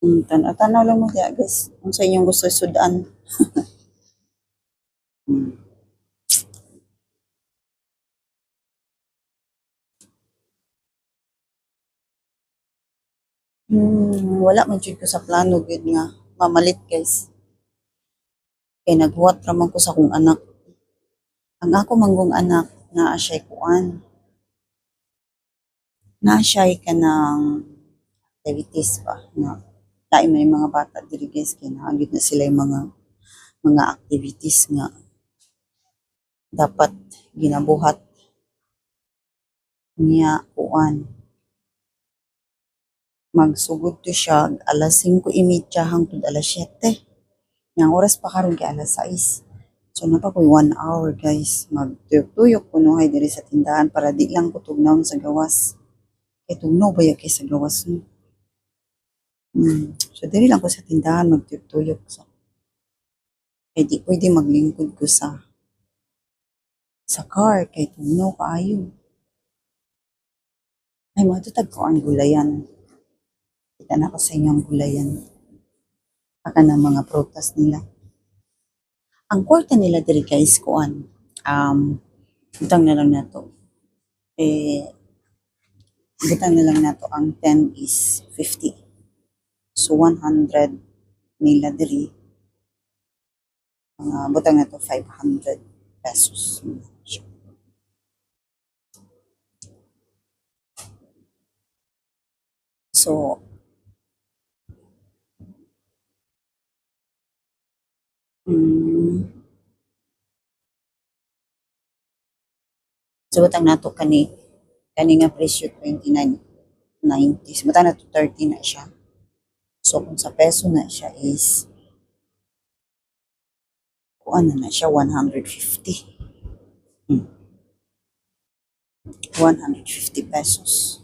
Tanaw lang mo diya guys. Kung sa inyong gusto sudan. Hmm. Wala man jud ko sa plano gud nga mamalit guys. Kay naghuwat raman ko sa akong anak. Ang ako manggong anak naa siya'y kuan. Naa siya'y kanang activities ba nga lain man yung mga bata diri guys kay naagid na sila yung mga activities nga dapat ginabuhat niya kuan. Magsugod to siya alas 5:30 hangtod alas 7. Yang oras pa karon kay alas 6. So napakoy 1 hour guys. Magtuyok-tuyok kuno hay diri sa tindahan para di lang ko tugnawon sa gawas. Kay tugnaw ba kay sa gawas no? So diri lang ko sa tindahan magtuyok-tuyok. So, kay di pwede maglingkod ko sa car kay tugnaw kaayo. Ay matutag ko ang gulayan. Kita na ko sa inyo ang gulayan. Aka ng mga prutas nila. Ang kwarta nila diri guys kuan. Butang na lang nato. Butang na lang nato ang 10 is 50. So 100 nila diri. Butang na to 500 pesos. So, mm, so butang nato kani nga presyo 29.90. So butang nato 30 na siya. So kung sa peso na siya is kuan na siya 150. 150 pesos.